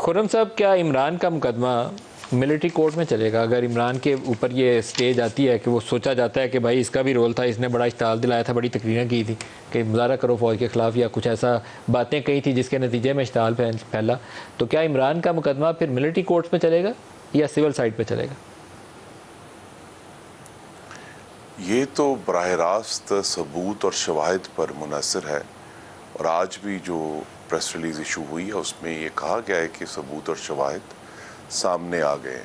خرم صاحب، کیا عمران کا مقدمہ ملٹری کورٹ میں چلے گا؟ اگر عمران کے اوپر یہ سٹیج آتی ہے کہ وہ سوچا جاتا ہے کہ بھائی اس کا بھی رول تھا، اس نے بڑا اشتعال دلایا تھا، بڑی تقریریں کی تھی کہ مظاہرہ کرو فوج کے خلاف، یا کچھ ایسا باتیں کہی تھی جس کے نتیجے میں اشتعال پھیلا، تو کیا عمران کا مقدمہ پھر ملٹری کورٹ میں چلے گا یا سول سائڈ پہ چلے گا؟ یہ تو براہ راست ثبوت اور شواہد پر منحصر ہے، اور آج بھی جو پریس ریلیز ایشو ہوئی ہے اس میں یہ کہا گیا ہے کہ ثبوت اور شواہد سامنے آ گئے ہیں۔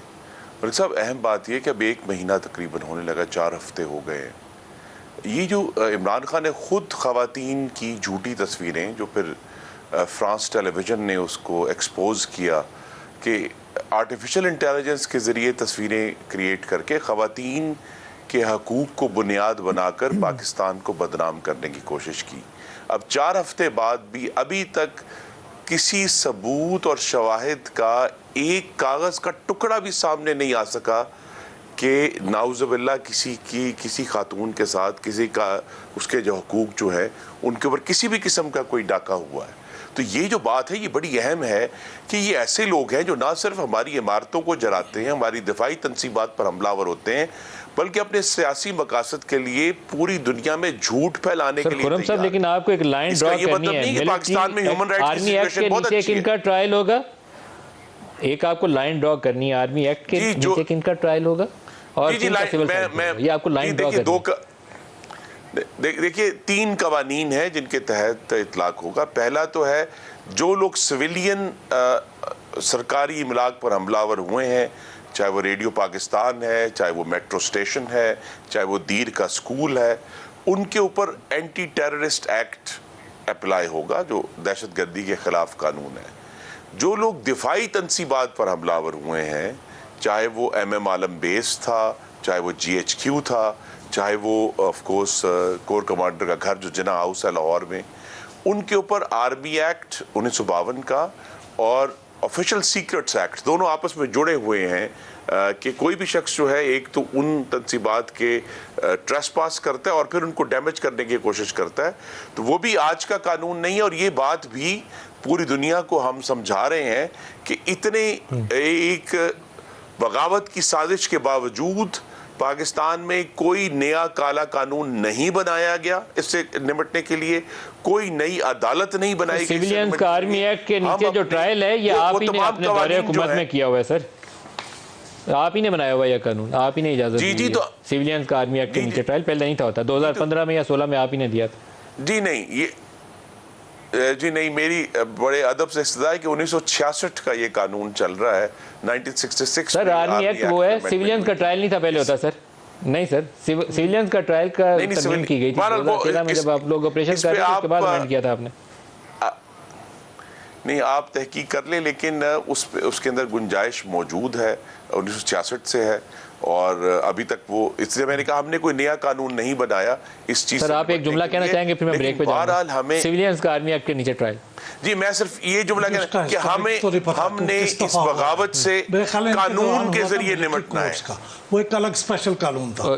ملک صاحب، اہم بات یہ کہ اب 1 مہینہ تقریباً ہونے لگا، 4 ہفتے ہو گئے ہیں۔ یہ جو عمران خان نے خود خواتین کی جھوٹی تصویریں، جو پھر فرانس ٹیلی ویژن نے اس کو ایکسپوز کیا کہ آرٹیفیشل انٹیلیجنس کے ذریعے تصویریں کریٹ کر کے خواتین کے حقوق کو بنیاد بنا کر پاکستان کو بدنام کرنے کی کوشش کی۔ اب 4 ہفتے بعد بھی ابھی تک کسی ثبوت اور شواہد کا ایک کاغذ کا ٹکڑا بھی سامنے نہیں آ سکا کہ نعوذ باللہ کسی خاتون کے ساتھ کسی کا اس کے جو حقوق جو ہے ان کے اوپر کسی بھی قسم کا کوئی ڈاکہ ہوا ہے۔ تو یہ جو بات ہے یہ بڑی اہم ہے کہ یہ ایسے لوگ ہیں جو نہ صرف ہماری عمارتوں کو جلاتے ہیں، ہماری دفاعی تنصیبات پر حملہ آور ہوتے ہیں، بلکہ اپنے سیاسی مقاصد کے لیے پوری دنیا میں جھوٹ پھیلانے کے لیے خرم صاحب، لیکن آپ کو ایک لائن ڈرا کرنی ہے، پاکستان میں ہیومن رائٹس کی آرمی ایکٹ کے نیچے کن کا ٹرائل ہوگا؟ ایک آپ کو لائن ڈرا کرنی ہے، آرمی ایکٹ کے نیچے کن کا ٹرائل ہوگا اور کن کا سول سائڈ ہوگا؟ یہ آپ کو لائن ڈرا کرنی ہے۔ دیکھیے 3 قوانین ہیں جن کے تحت اطلاق ہوگا۔ پہلا تو ہے جو لوگ سویلین سرکاری املاک پر حملہ آور ہوئے ہیں، چاہے وہ ریڈیو پاکستان ہے، چاہے وہ میٹرو اسٹیشن ہے، چاہے وہ دیر کا سکول ہے، ان کے اوپر اینٹی ٹیررسٹ ایکٹ اپلائی ہوگا جو دہشت گردی کے خلاف قانون ہے۔ جو لوگ دفاعی تنصیبات پر حملہ آور ہوئے ہیں، چاہے وہ ایم عالم بیس تھا، چاہے وہ GHQ تھا، چاہے وہ آف کورس کور کمانڈر کا گھر جو جناح ہاؤس ہے لاہور میں، ان کے اوپر آرمی ایکٹ 1952 کا اور آفیشل سیکرٹس ایکٹ دونوں آپس میں جڑے ہوئے ہیں کہ کوئی بھی شخص جو ہے ایک تو ان تنصیبات کے ٹریس پاس کرتا ہے اور پھر ان کو ڈیمیج کرنے کی کوشش کرتا ہے، تو وہ بھی آج کا قانون نہیں ہے۔ اور یہ بات بھی پوری دنیا کو ہم سمجھا رہے ہیں کہ اتنے ایک بغاوت کی سازش کے باوجود پاکستان میں کوئی نیا کالا قانون نہیں بنایا گیا اس سے نمٹنے کے لیے، کوئی نئی عدالت نہیں بنائی گئی۔ سویلینز کا آرمی ایکٹ کے نیچے جو ٹرائل ہے یہ آپ ہی نے اپنے دور حکومت میں کیا ہوا ہے سر، آپ ہی نے بنایا ہوا یہ قانون، آپ ہی نے اجازت دی ہے سویلینز کا آرمی ایکٹ کے نیچے ٹرائل، پہلے نہیں تھا ہوتا، 2015 میں یا 16 میں آپ ہی نے دیا تھا۔ جی نہیں، میری بڑے ادب سے استدعا ہے کہ 1966 کا یہ قانون چل رہا ہے، 1966 سر آرمی ایکٹ وہ ہے، سویلینز کا ٹرائل نہیں تھا پہلے ہوتا سر، نہیں سر، سویلینز کا ٹرائل کا ترمیم کی گئی تھی 2013 میں جب آپ لوگ آپریشن کر رہے تھے، اس کے بعد امینڈ کیا تھا آپ نے۔ نہیں، آپ تحقیق کر لیں، لیکن اس کے اندر گنجائش موجود ہے، 1966 سے ہے، اور ابھی تک وہ اس لیے میں نے کہا ہم نے کوئی نیا قانون نہیں بنایا اس چیز۔ سر آپ ایک جملہ کہنا چاہیں گے پھر میں بریک پہ جاؤں گا، سویلینز کا آرمی ایکٹ کے نیچے ٹرائل؟ جی میں صرف یہ جملہ کہنا کہ ہم نے اس بغاوت سے قانون کے ذریعے نمٹنا ہے۔ وہ ایک الگ اسپیشل قانون تھا۔